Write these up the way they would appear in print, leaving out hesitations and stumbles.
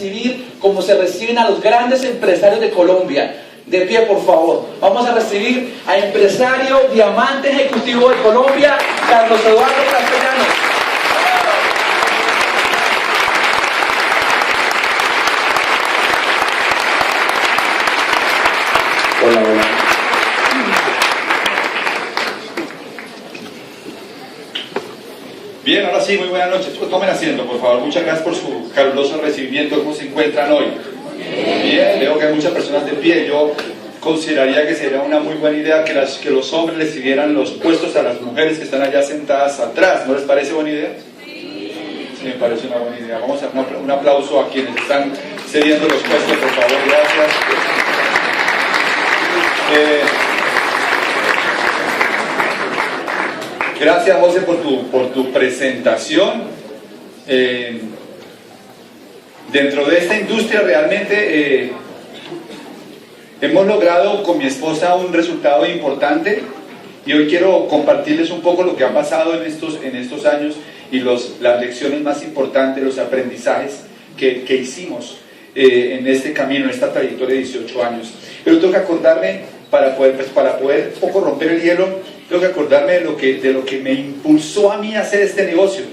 recibir como se reciben a los grandes empresarios de Colombia. De pie, por favor. Vamos a recibir a empresario, diamante ejecutivo de Colombia, Carlos Eduardo Castellanos. Hola, hola. Bien, ahora sí, muy buenas noches. Tomen asiento, por favor. Muchas gracias por su caluroso recibimiento. ¿Cómo se encuentran hoy? Bien, veo que hay muchas personas de pie. Yo consideraría que sería una muy buena idea que los hombres les cedieran los puestos a las mujeres que están allá sentadas atrás. ¿No les parece buena idea? Sí, me parece una buena idea. Vamos a dar un aplauso a quienes están cediendo los puestos, por favor. Gracias. Gracias, José, por tu presentación. Dentro de esta industria realmente hemos logrado con mi esposa un resultado importante y hoy quiero compartirles un poco lo que ha pasado en estos años y las lecciones más importantes, los aprendizajes que hicimos en este camino, en esta trayectoria de 18 años. Pero tengo que acordarme, para poder un poco romper el hielo, tengo que acordarme de lo que me impulsó a mí a hacer este negocio.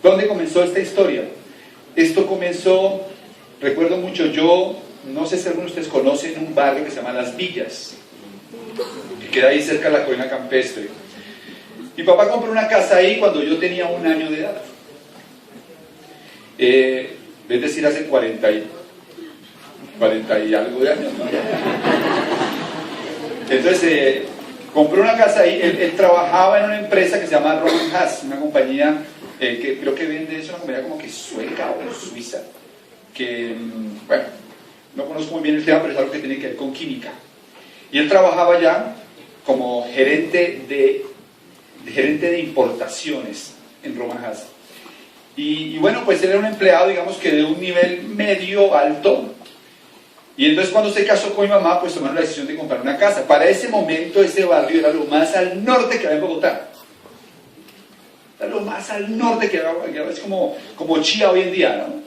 ¿Dónde comenzó esta historia? Esto comenzó, recuerdo mucho, yo no sé si algunos de ustedes conocen un barrio que se llama Las Villas, que queda ahí cerca de la Colina Campestre. Mi papá compró una casa ahí cuando yo tenía 1 año de edad, es decir, hace 40 y algo de años, ¿no? Entonces compró una casa ahí. Él trabajaba en una empresa que se llama Roman Haas, una compañía que creo que vende, es una compañía como que sueca o suiza, que, bueno, no conozco muy bien el tema, pero es algo que tiene que ver con química. Y él trabajaba ya como gerente de importaciones en Roman Haas. Y bueno, pues él era un empleado, digamos que de un nivel medio alto. Y entonces cuando se casó con mi mamá, pues tomaron la decisión de comprar una casa. Para ese momento ese barrio era lo más al norte que había en Bogotá. Era lo más al norte que había, es como Chía hoy en día, ¿no?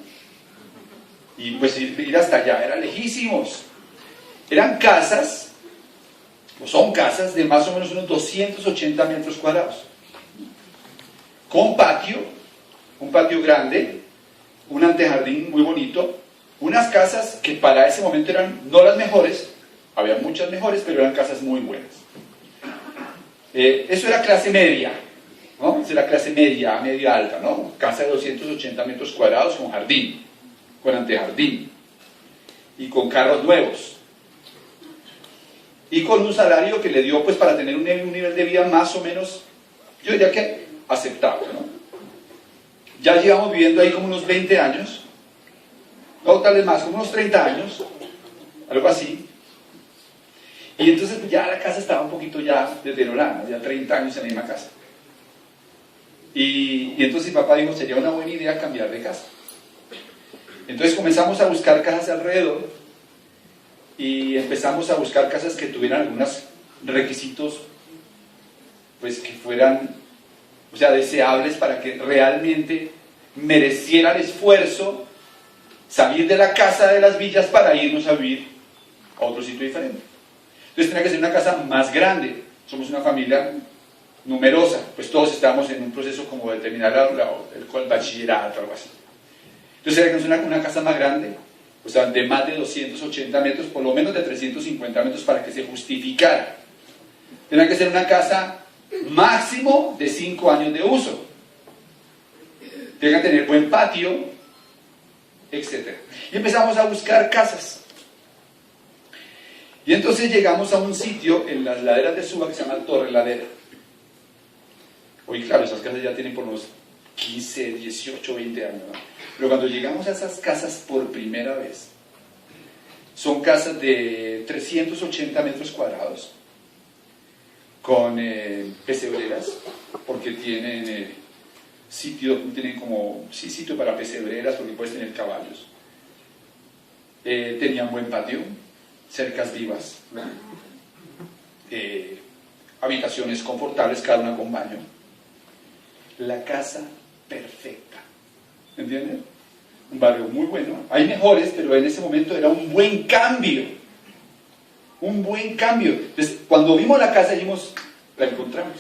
Y pues ir hasta allá era lejísimos. Eran casas, o son casas de más o menos unos 280 metros cuadrados. Con un patio grande, un antejardín muy bonito. Unas casas que para ese momento eran no las mejores, había muchas mejores, pero eran casas muy buenas. Eso era clase media, ¿no? Eso era clase media alta, ¿no? Casa de 280 metros cuadrados con jardín, con antejardín, y con carros nuevos. Y con un salario que le dio, pues, para tener un nivel de vida más o menos, yo diría que aceptable, ¿no? Ya llevamos viviendo ahí como unos 20 años. O tal vez más, como unos 30 años, algo así. Y entonces ya la casa estaba un poquito ya deteriorada, ya 30 años en la misma casa. Y entonces mi papá dijo, sería una buena idea cambiar de casa. Entonces comenzamos a buscar casas alrededor y empezamos a buscar casas que tuvieran algunos requisitos, pues que fueran, o sea, deseables para que realmente mereciera el esfuerzo salir de la casa de Las Villas para irnos a vivir a otro sitio diferente. Entonces tenía que ser una casa más grande. Somos una familia numerosa, pues todos estábamos en un proceso como de terminar el bachillerato o algo así. Entonces tenía que ser una casa más grande, o sea, de más de 280 metros, por lo menos de 350 metros para que se justificara. Tenía que ser una casa máximo de 5 años de uso. Tenía que tener buen patio, etc. Y empezamos a buscar casas. Y entonces llegamos a un sitio en las laderas de Suba que se llama Torre Ladera. Hoy, claro, esas casas ya tienen por unos 15, 18, 20 años, ¿no? Pero cuando llegamos a esas casas por primera vez, son casas de 380 metros cuadrados, con pesebreras, porque tienen sitio para pesebreras, porque puedes tener caballos. Tenían buen patio, cercas vivas, habitaciones confortables, cada una con baño. La casa perfecta, ¿entienden? un barrio muy bueno. Hay mejores, pero en ese momento era un buen cambio. Un buen cambio. Entonces, cuando vimos la casa, dijimos, la encontramos.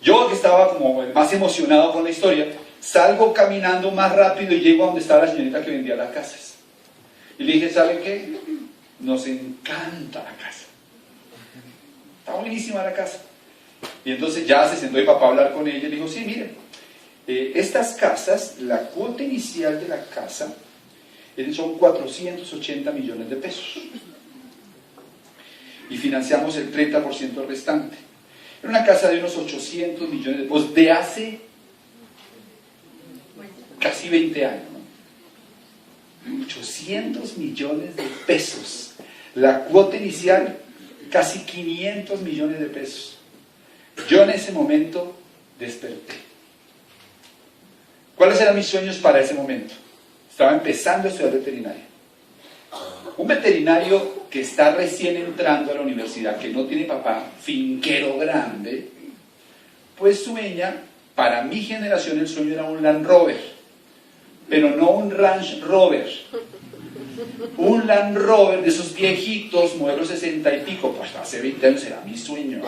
Yo, que estaba como más emocionado con la historia, salgo caminando más rápido y llego a donde estaba la señorita que vendía las casas. Y le dije, ¿saben qué? Nos encanta la casa. Está buenísima la casa. Y entonces ya se sentó mi papá a hablar con ella y le dijo, sí, miren, estas casas, la cuota inicial de la casa son 480 millones de pesos. Y financiamos el 30% restante. Era una casa de unos 800 millones de pesos de hace casi 20 años. 800 millones de pesos. La cuota inicial, casi 500 millones de pesos. Yo en ese momento desperté. ¿Cuáles eran mis sueños para ese momento? Estaba empezando a estudiar veterinaria. Un veterinario que está recién entrando a la universidad, que no tiene papá, finquero grande, pues sueña, para mi generación el sueño era un Land Rover, pero no un Range Rover, un Land Rover de esos viejitos, modelo 60 y pico. Pues hace 20 años era mi sueño.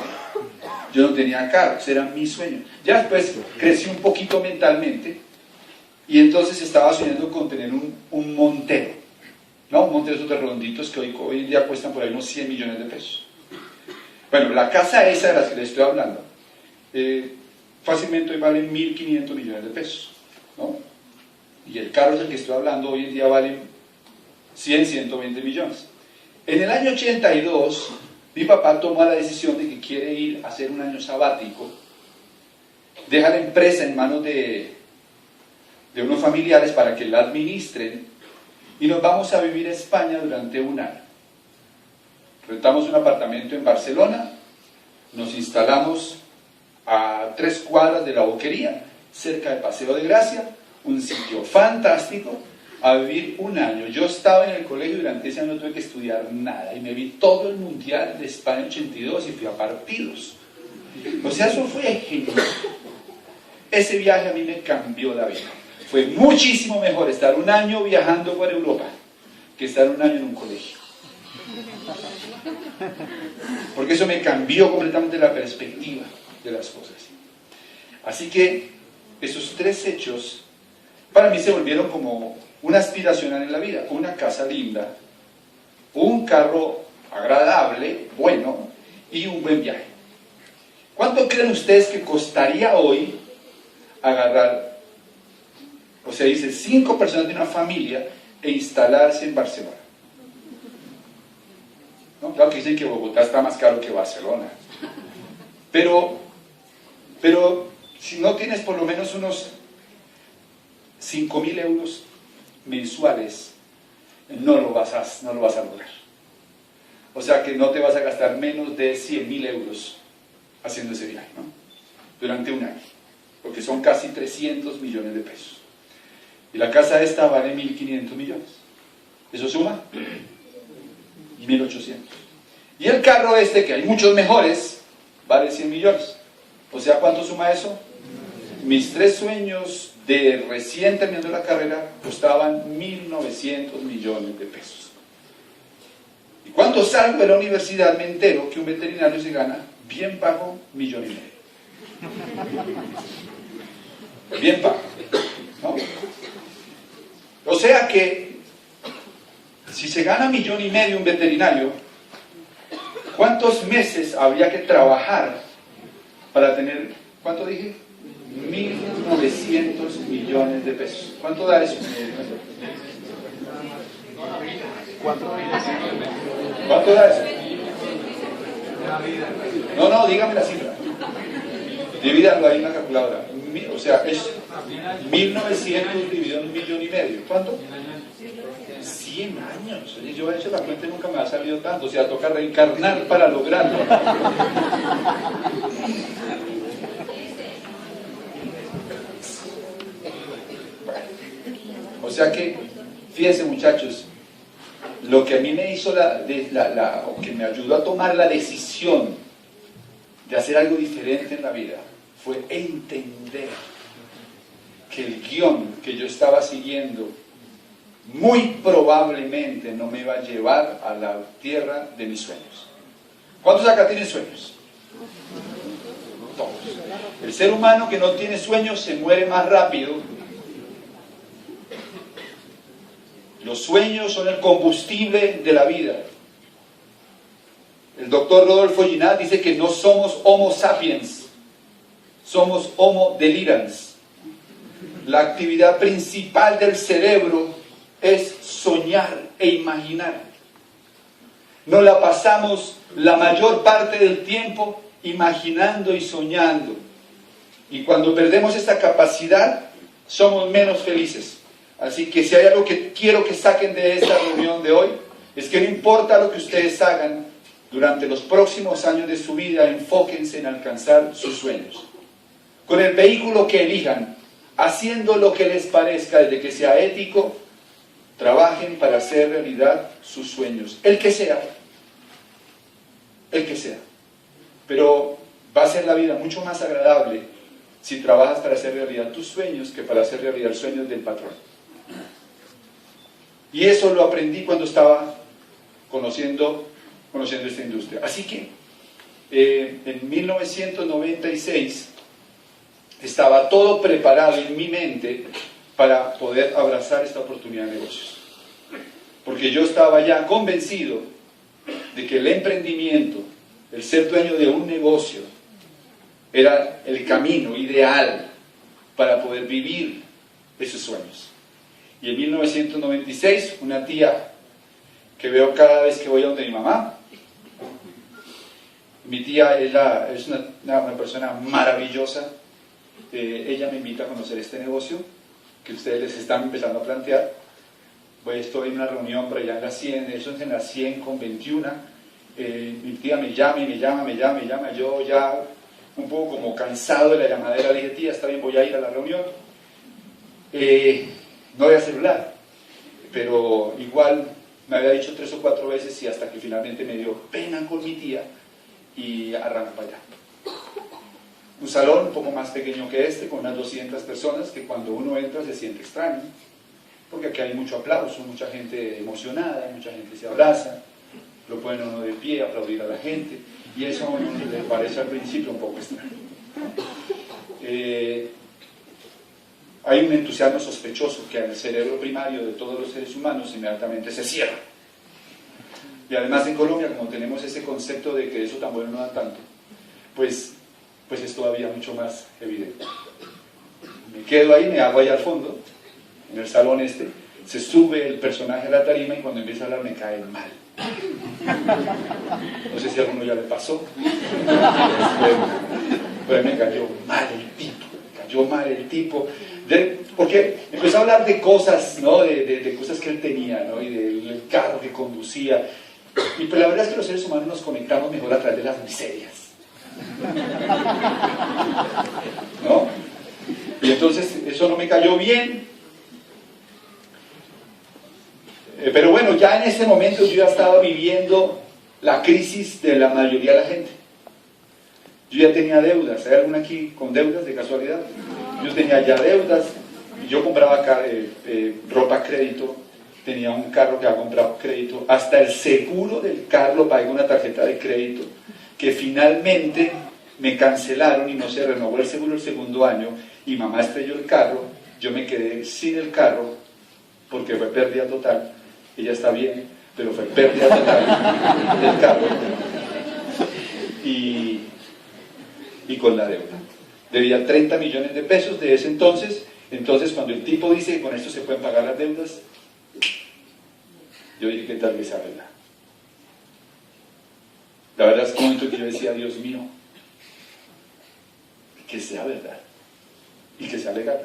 Yo no tenía carros, era mi sueño. Ya después crecí un poquito mentalmente y entonces estaba soñando con tener un Montero. ¿No? Un Montero de redonditos que hoy en día cuestan por ahí unos 100 millones de pesos. Bueno, la casa esa de la que les estoy hablando, fácilmente hoy vale 1.500 millones de pesos, ¿no? Y el carro del que estoy hablando hoy en día vale 100, 120 millones. En el año 82, mi papá toma la decisión de que quiere ir a hacer un año sabático, deja la empresa en manos de unos familiares para que la administren, y nos vamos a vivir a España durante un año. Rentamos un apartamento en Barcelona, nos instalamos a 3 cuadras de la Boquería, cerca del Paseo de Gracia, un sitio fantástico, a vivir un año. Yo estaba en el colegio y durante ese año no tuve que estudiar nada, y me vi todo el Mundial de España 82 y fui a partidos. O sea, eso fue genial. Ese viaje a mí me cambió la vida. Fue muchísimo mejor estar un año viajando por Europa que estar un año en un colegio. Porque eso me cambió completamente la perspectiva de las cosas. Así que esos 3 hechos para mí se volvieron como una aspiracional en la vida. Una casa linda, un carro agradable, bueno, y un buen viaje. ¿Cuánto creen ustedes que costaría hoy agarrar, o sea, dice 5 personas de una familia e instalarse en Barcelona? ¿No? Claro que dicen que Bogotá está más caro que Barcelona, pero si no tienes por lo menos unos 5.000 euros mensuales, no lo vas a lograr. O sea que no te vas a gastar menos de 100.000 euros haciendo ese viaje, ¿no? Durante un año, porque son casi 300 millones de pesos. Y la casa esta vale 1.500 millones. ¿Eso suma? 1.800. Y el carro este, que hay muchos mejores, vale 100 millones. O sea, ¿cuánto suma eso? Mis 3 sueños de recién terminando la carrera costaban 1.900 millones de pesos. Y cuando salgo de la universidad me entero que un veterinario se gana bien pago 1,5 millones. Bien pago, ¿no? O sea que si se gana 1,5 millones un veterinario, ¿cuántos meses habría que trabajar para tener, ¿cuánto dije? 1.900 millones de pesos. ¿Cuánto da eso? ¿Cuánto da eso? No, dígame la cifra. Divídalo ahí en la calculadora. O sea, es 1.900 dividido en 1,5 millones. ¿Cuánto? 100 años. Oye, yo he hecho la cuenta y nunca me ha salido tanto. O sea, toca reencarnar para lograrlo. O sea que, fíjense muchachos, lo que a mí me hizo o que me ayudó a tomar la decisión de hacer algo diferente en la vida fue entender que el guión que yo estaba siguiendo muy probablemente no me iba a llevar a la tierra de mis sueños. ¿Cuántos acá tienen sueños? Todos. El ser humano que no tiene sueños se muere más rápido. Los sueños son el combustible de la vida. El doctor Rodolfo Ginás dice que no somos Homo sapiens, somos Homo delirans. La actividad principal del cerebro es soñar e imaginar. Nos la pasamos la mayor parte del tiempo imaginando y soñando. Y cuando perdemos esta capacidad, somos menos felices. Así que si hay algo que quiero que saquen de esta reunión de hoy, es que no importa lo que ustedes hagan durante los próximos años de su vida, enfóquense en alcanzar sus sueños. Con el vehículo que elijan, haciendo lo que les parezca, desde que sea ético, trabajen para hacer realidad sus sueños, el que sea. Pero va a ser la vida mucho más agradable si trabajas para hacer realidad tus sueños que para hacer realidad los sueños del patrón. Y eso lo aprendí cuando estaba conociendo esta industria. Así que en 1996 estaba todo preparado en mi mente para poder abrazar esta oportunidad de negocios. Porque yo estaba ya convencido de que el emprendimiento, el ser dueño de un negocio, era el camino ideal para poder vivir esos sueños. Y en 1996, una tía que veo cada vez que voy a donde mi mamá, mi tía es una persona maravillosa, ella me invita a conocer este negocio que ustedes les están empezando a plantear. Estoy en una reunión por allá en la 100, eso es en la 100 con 21, mi tía me llama, yo ya un poco como cansado de la llamadera le dije, tía, está bien, voy a ir a la reunión. No había celular, pero igual me había dicho 3 o 4 veces y hasta que finalmente me dio pena con mi tía y arranco para allá. Un salón un poco más pequeño que este, con unas 200 personas, que cuando uno entra se siente extraño, porque aquí hay mucho aplauso, mucha gente emocionada, mucha gente se abraza, lo ponen uno de pie, aplaudir a la gente, y eso a uno le parece al principio un poco extraño. Hay un entusiasmo sospechoso que en el cerebro primario de todos los seres humanos inmediatamente se cierra. Y además en Colombia, como tenemos ese concepto de que eso tan bueno no da tanto, pues es todavía mucho más evidente. Me quedo ahí, me hago ahí al fondo, en el salón este, se sube el personaje a la tarima y cuando empieza a hablar me cae mal. No sé si a alguno ya le pasó, pero me cayó mal el tipo, porque empezó a hablar de cosas, ¿no? de cosas que él tenía, ¿no? Y del carro que conducía, pero la verdad es que los seres humanos nos conectamos mejor a través de las miserias, ¿no? Y entonces eso no me cayó bien, pero bueno, ya en ese momento yo ya estaba viviendo la crisis de la mayoría de la gente. Yo ya tenía deudas. ¿Hay alguna aquí con deudas de casualidad? Yo tenía ya deudas. Yo compraba acá, ropa a crédito. Tenía un carro que había comprado a crédito. Hasta el seguro del carro lo pagué con una tarjeta de crédito, que finalmente me cancelaron y no se renovó el seguro el segundo año. Y mamá estrelló el carro. Yo me quedé sin el carro porque fue pérdida total. Ella está bien, pero fue pérdida total del carro. Y con la deuda. Debía 30 millones de pesos de ese entonces. Entonces, cuando el tipo dice que con esto se pueden pagar las deudas, yo dije que tal vez sea verdad. La verdad es que un momento que yo decía, Dios mío, que sea verdad y que sea legal,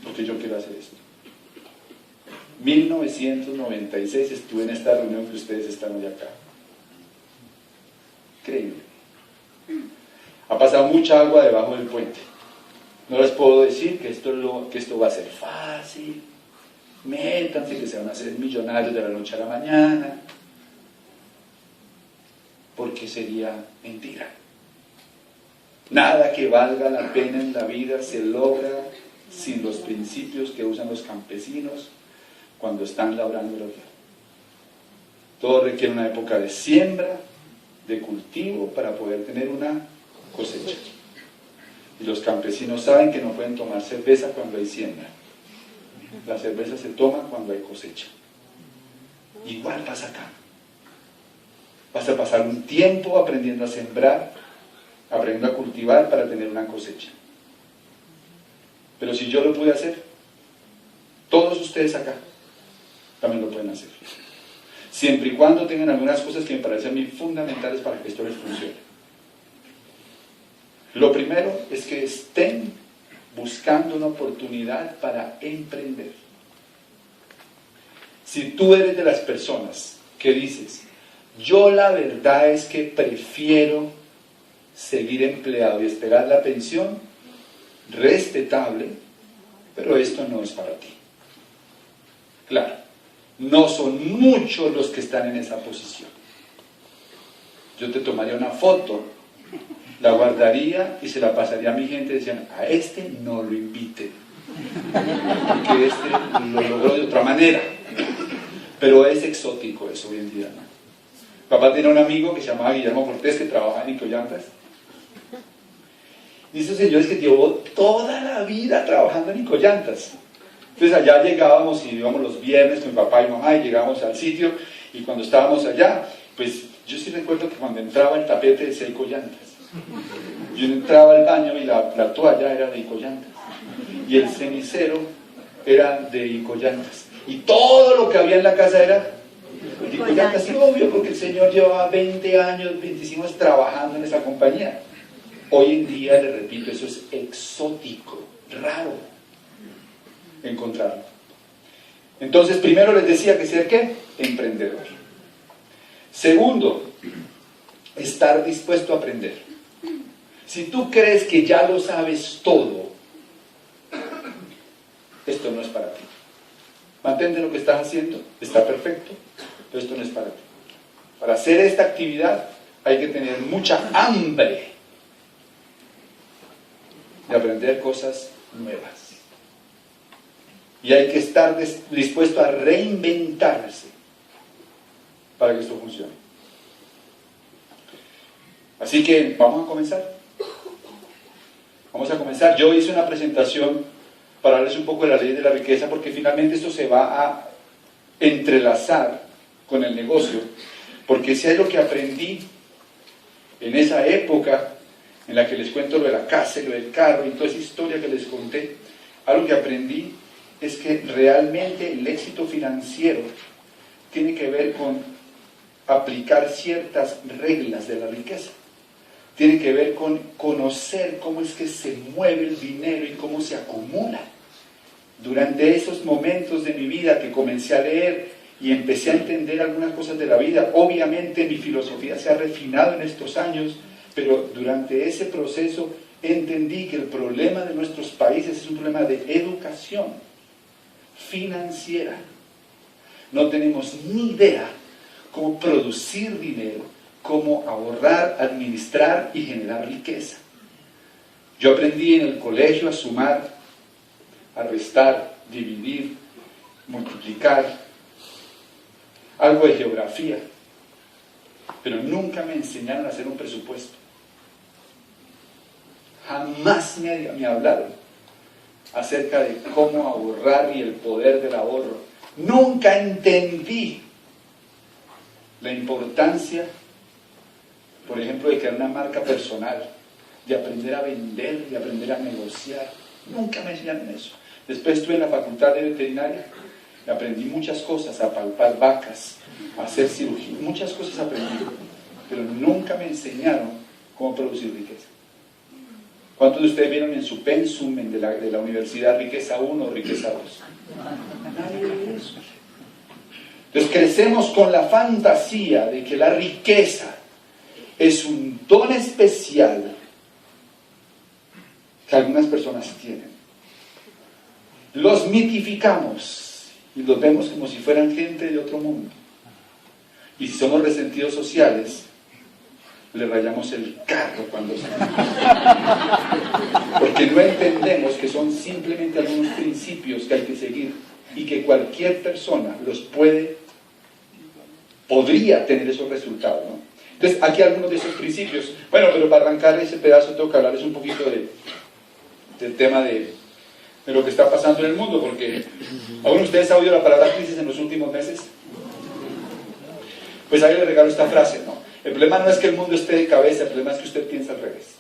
porque yo quiero hacer esto. 1996 estuve en esta reunión que ustedes están hoy acá. Increíble. Ha pasado mucha agua debajo del puente. No les puedo decir que esto va a ser fácil. Métanse que se van a hacer millonarios de la noche a la mañana. Porque sería mentira. Nada que valga la pena en la vida se logra sin los principios que usan los campesinos cuando están labrando la tierra. Todo requiere una época de siembra, de cultivo, para poder tener una cosecha. Y los campesinos saben que no pueden tomar cerveza cuando hay siembra. La cerveza se toma cuando hay cosecha. Igual pasa acá. Vas a pasar un tiempo aprendiendo a sembrar, aprendiendo a cultivar para tener una cosecha. Pero si yo lo pude hacer, todos ustedes acá también lo pueden hacer. Siempre y cuando tengan algunas cosas que me parecen a mí fundamentales para que esto les funcione. Lo primero es que estén buscando una oportunidad para emprender. Si tú eres de las personas que dices, yo la verdad es que prefiero seguir empleado y esperar la pensión, respetable, pero esto no es para ti. Claro, no son muchos los que están en esa posición. Yo te tomaría una foto, la guardaría y se la pasaría a mi gente, decían, a este no lo inviten, porque este lo logró de otra manera. Pero es exótico eso hoy en día, ¿no? Papá tenía un amigo que se llamaba Guillermo Cortés, que trabajaba en Nicollantas. Y esos señores que llevó toda la vida trabajando en Nicollantas. Entonces allá llegábamos y íbamos los viernes con mi papá y mamá y llegábamos al sitio, y cuando estábamos allá, pues yo sí recuerdo que cuando entraba el tapete decía Nicollantas. Yo entraba al baño y la toalla era de Nicollantas. Y el cenicero era de Nicollantas. Y todo lo que había en la casa era de Nicollantas. Y obvio, porque el señor llevaba 20 años, 25 años trabajando en esa compañía. Hoy en día, le repito, eso es exótico, raro encontrarlo. Entonces, primero les decía que ser ¿qué? Emprendedor. Segundo, estar dispuesto a aprender. Si tú crees que ya lo sabes todo, esto no es para ti. Mantente lo que estás haciendo, está perfecto, pero esto no es para ti. Para hacer esta actividad hay que tener mucha hambre de aprender cosas nuevas. Y hay que estar dispuesto a reinventarse para que esto funcione. Así que vamos a comenzar. Vamos a comenzar. Yo hice una presentación para hablarles un poco de la ley de la riqueza, porque finalmente esto se va a entrelazar con el negocio, porque si hay lo que aprendí en esa época en la que les cuento lo de la casa y lo del carro y toda esa historia que les conté, algo que aprendí es que realmente el éxito financiero tiene que ver con aplicar ciertas reglas de la riqueza. Tiene que ver con conocer cómo es que se mueve el dinero y cómo se acumula. Durante esos momentos de mi vida que comencé a leer y empecé a entender algunas cosas de la vida, obviamente mi filosofía se ha refinado en estos años, pero durante ese proceso entendí que el problema de nuestros países es un problema de educación financiera. No tenemos ni idea cómo producir dinero, cómo ahorrar, administrar y generar riqueza. Yo aprendí en el colegio a sumar, a restar, dividir, multiplicar, algo de geografía, pero nunca me enseñaron a hacer un presupuesto. Jamás me hablaron acerca de cómo ahorrar y el poder del ahorro. Nunca entendí la importancia, por ejemplo, de crear una marca personal, de aprender a vender, de aprender a negociar. Nunca me enseñaron eso. Después estuve en la facultad de veterinaria y aprendí muchas cosas, a palpar vacas, a hacer cirugía, muchas cosas aprendí, pero nunca me enseñaron cómo producir riqueza. ¿Cuántos de ustedes vieron en su pensum de la universidad riqueza 1 o riqueza 2? Nadie ve eso. Entonces crecemos con la fantasía de que la riqueza es un don especial que algunas personas tienen. Los mitificamos y los vemos como si fueran gente de otro mundo. Y si somos resentidos sociales, le rayamos el carro cuando salimos. porque no entendemos que son simplemente algunos principios que hay que seguir y que cualquier persona podría tener esos resultados, ¿no? Entonces, aquí algunos de esos principios. Bueno, pero para arrancar ese pedazo tengo que hablarles un poquito del tema de lo que está pasando en el mundo, porque ¿alguno de ustedes ha oído la palabra crisis en los últimos meses? Pues ahí le regalo esta frase, ¿no? El problema no es que el mundo esté de cabeza, el problema es que usted piensa al revés.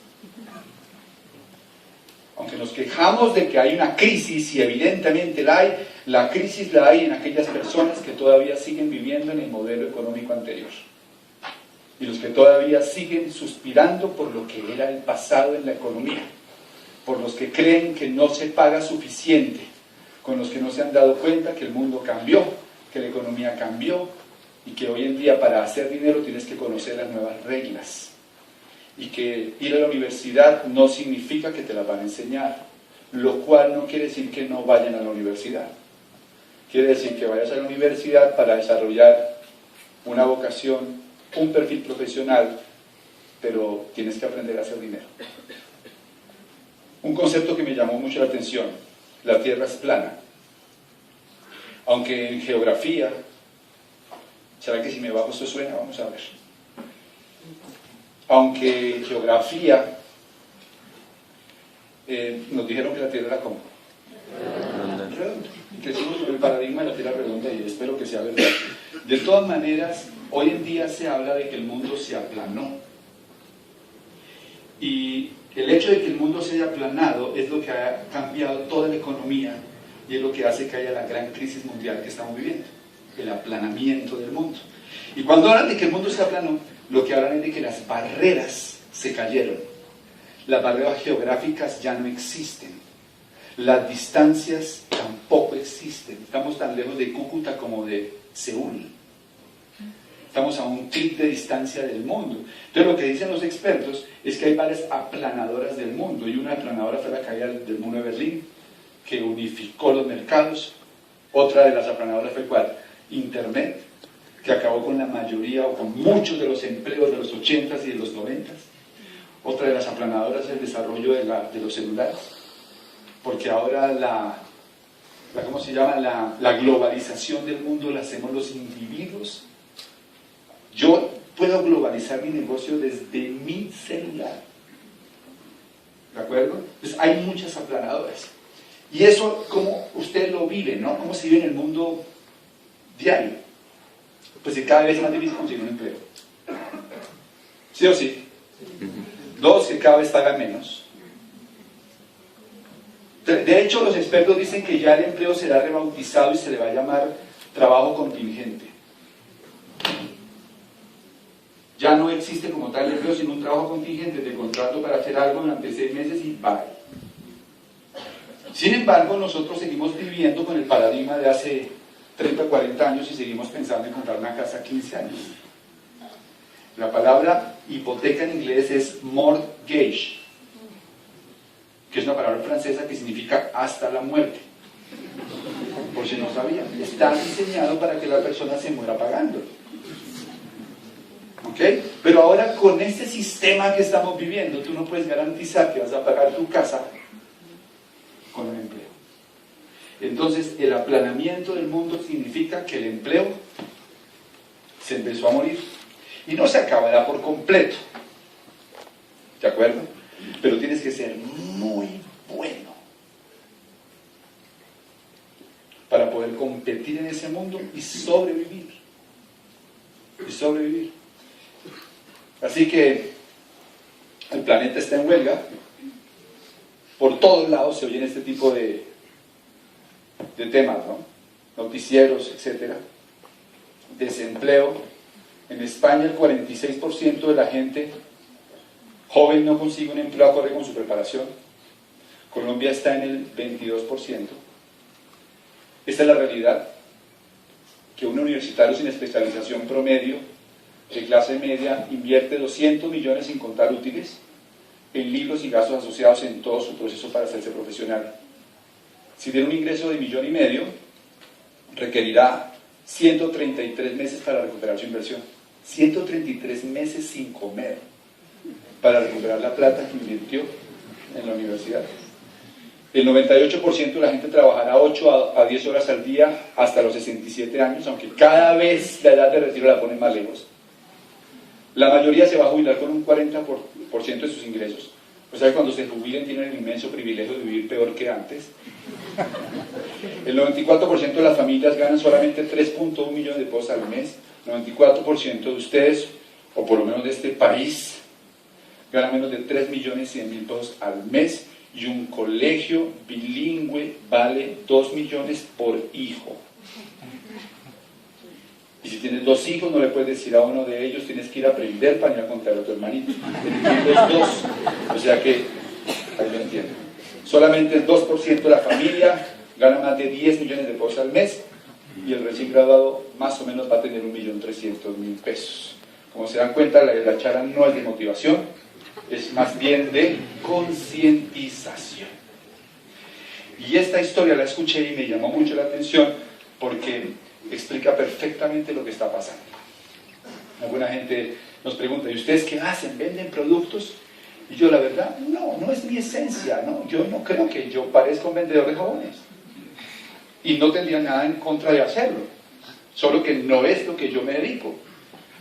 Aunque nos quejamos de que hay una crisis, y evidentemente la crisis la hay en aquellas personas que todavía siguen viviendo en el modelo económico anterior. Y los que todavía siguen suspirando por lo que era el pasado en la economía. Por los que creen que no se paga suficiente. Con los que no se han dado cuenta que el mundo cambió, que la economía cambió, y que hoy en día para hacer dinero tienes que conocer las nuevas reglas. Y que ir a la universidad no significa que te las van a enseñar, lo cual no quiere decir que no vayan a la universidad. Quiere decir que vayas a la universidad para desarrollar una vocación, un perfil profesional, pero tienes que aprender a hacer dinero. Un concepto que me llamó mucho la atención: la Tierra es plana. Aunque en geografía, ¿será que si me bajo esto suena? Vamos a ver. Aunque en geografía nos dijeron que la Tierra era como redonda. Crecimos sobre el paradigma de la Tierra redonda y espero que sea verdad. De todas maneras, hoy en día se habla de que el mundo se aplanó. Y el hecho de que el mundo se haya aplanado es lo que ha cambiado toda la economía y es lo que hace que haya la gran crisis mundial que estamos viviendo, el aplanamiento del mundo. Y cuando hablan de que el mundo se aplanó, lo que hablan es de que las barreras se cayeron. Las barreras geográficas ya no existen. Las distancias tampoco existen. Estamos tan lejos de Cúcuta como de Seúl. Estamos a un clic de distancia del mundo. Entonces lo que dicen los expertos es que hay varias aplanadoras del mundo, y una aplanadora fue la caída del muro de Berlín, que unificó los mercados. Otra de las aplanadoras fue ¿cuál? Internet, que acabó con la mayoría o con muchos de los empleos de los 80s y de los 90s. Otra de las aplanadoras es el desarrollo de los celulares, porque ahora ¿cómo se llama? La globalización del mundo la hacemos los individuos. Yo puedo globalizar mi negocio desde mi celular. ¿De acuerdo? Pues hay muchas aplanadoras. Y eso, ¿cómo usted lo vive, no? ¿Cómo se vive en el mundo diario? Pues que cada vez es más difícil conseguir un empleo. ¿Sí o sí? Dos, que cada vez pagan menos. De hecho, los expertos dicen que ya el empleo será rebautizado y se le va a llamar trabajo contingente. Ya no existe como tal el empleo, sino un trabajo contingente de contrato para hacer algo durante 6 meses y bye. Sin embargo, nosotros seguimos viviendo con el paradigma de hace 30 o 40 años y seguimos pensando en comprar una casa a 15 años. La palabra hipoteca en inglés es mortgage, que es una palabra francesa que significa hasta la muerte. Por si no sabían, está diseñado para que la persona se muera pagando. ¿Ok? Pero ahora con este sistema que estamos viviendo, tú no puedes garantizar que vas a pagar tu casa con un empleo. Entonces, el aplanamiento del mundo significa que el empleo se empezó a morir. Y no se acabará por completo. ¿De acuerdo? Pero tienes que ser muy bueno para poder competir en ese mundo y sobrevivir. Y sobrevivir. Así que el planeta está en huelga. Por todos lados se oyen este tipo de temas, ¿no? Noticieros, etcétera. Desempleo. En España el 46% de la gente joven no consigue un empleo acorde con su preparación. Colombia está en el 22%. Esta es la realidad, que un universitario sin especialización promedio de clase media invierte 200 millones sin contar útiles en libros y gastos asociados en todo su proceso para hacerse profesional. Si tiene un ingreso de 1,5 millones, requerirá 133 meses para recuperar su inversión. 133 meses sin comer para recuperar la plata que invirtió en la universidad. El 98% de la gente trabajará 8 a 10 horas al día hasta los 67 años, aunque cada vez la edad de retiro la ponen más lejos. La mayoría se va a jubilar con un 40% de sus ingresos. O sea que cuando se jubilen tienen el inmenso privilegio de vivir peor que antes. El 94% de las familias ganan solamente 3.1 millones de pesos al mes. 94% de ustedes, o por lo menos de este país, ganan menos de 3.100.000 pesos al mes. Y un colegio bilingüe vale 2 millones por hijo. Y si tienes 2 hijos, no le puedes decir a uno de ellos, tienes que ir a aprender para ir a contar a tu hermanito. Tienes los 2. O sea que, ahí lo entienden. Solamente el 2% de la familia gana más de 10 millones de pesos al mes, y el recién graduado más o menos va a tener 1.300.000 pesos. Como se dan cuenta, la charla no es de motivación, es más bien de concientización. Y esta historia la escuché y me llamó mucho la atención porque explica perfectamente lo que está pasando. Alguna gente nos pregunta, ¿y ustedes qué hacen? ¿Venden productos? Y yo, la verdad, no es mi esencia, ¿no? Yo no creo que yo parezca un vendedor de jabones. Y no tendría nada en contra de hacerlo. Solo que no es lo que yo me dedico.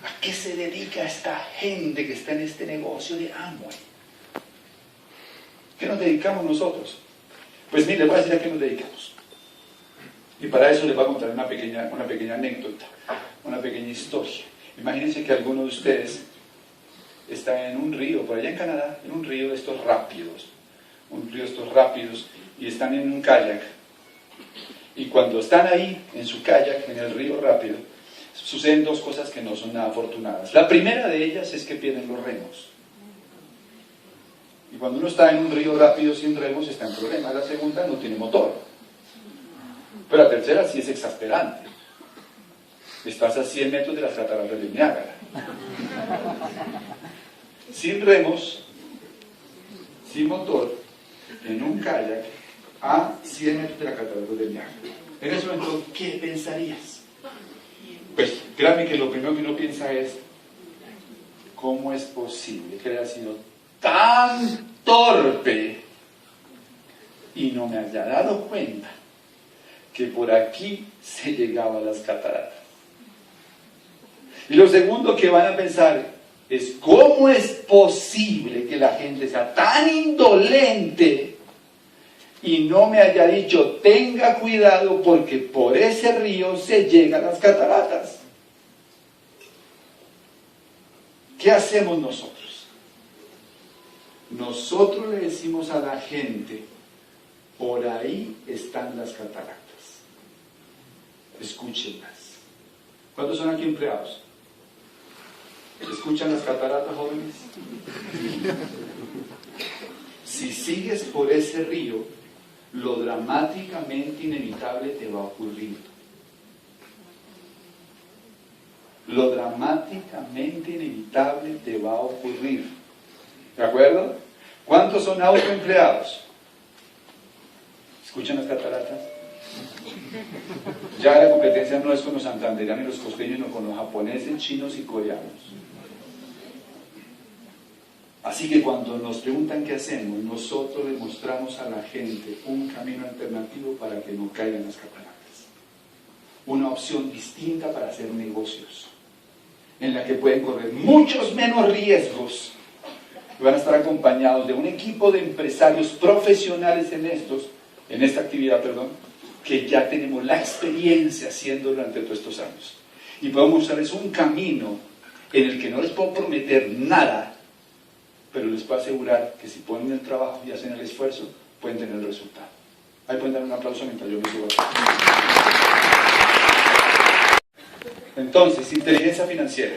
¿A qué se dedica esta gente que está en este negocio de Amway? ¿Qué nos dedicamos nosotros? Pues mire, les voy a decir a qué nos dedicamos. Y para eso les voy a contar una pequeña anécdota, una pequeña historia. Imagínense que alguno de ustedes está en un río, por allá en Canadá, en un río de estos rápidos, y están en un kayak. Y cuando están ahí, en su kayak, en el río rápido, suceden 2 cosas que no son nada afortunadas. La primera de ellas es que pierden los remos. Y cuando uno está en un río rápido sin remos, está en problema. La segunda, no tiene motor. Pero la tercera sí es exasperante. Estás a 100 metros de las cataratas de Niágara. Sin remos, sin motor, en un kayak, a 100 metros de las cataratas de Niágara. En ese momento, ¿qué pensarías? Pues créanme que lo primero que uno piensa es, ¿cómo es posible que haya sido tan torpe y no me haya dado cuenta que por aquí se llegaba a las cataratas? Y lo segundo que van a pensar es, ¿cómo es posible que la gente sea tan indolente y no me haya dicho, tenga cuidado porque por ese río se llegan las cataratas? ¿Qué hacemos nosotros? Nosotros le decimos a la gente, por ahí están las cataratas. Escúchenlas. ¿Cuántos son aquí empleados? ¿Escuchan las cataratas, jóvenes? Si sigues por ese río, lo dramáticamente inevitable te va a ocurrir. Lo dramáticamente inevitable te va a ocurrir. ¿De acuerdo? ¿Cuántos son autoempleados? ¿Escuchan las cataratas? Ya la competencia no es con los santanderianos y los costeños, sino con los japoneses, chinos y coreanos. Así que cuando nos preguntan qué hacemos, nosotros le mostramos a la gente un camino alternativo para que no caigan las cataratas. Una opción distinta para hacer negocios, en la que pueden correr muchos menos riesgos. Y van a estar acompañados de un equipo de empresarios profesionales en esta actividad, que ya tenemos la experiencia haciéndolo durante todos estos años. Y podemos mostrarles un camino en el que no les puedo prometer nada, pero les puedo asegurar que si ponen el trabajo y hacen el esfuerzo, pueden tener el resultado. Ahí pueden dar un aplauso mientras yo me subo. Entonces, inteligencia financiera.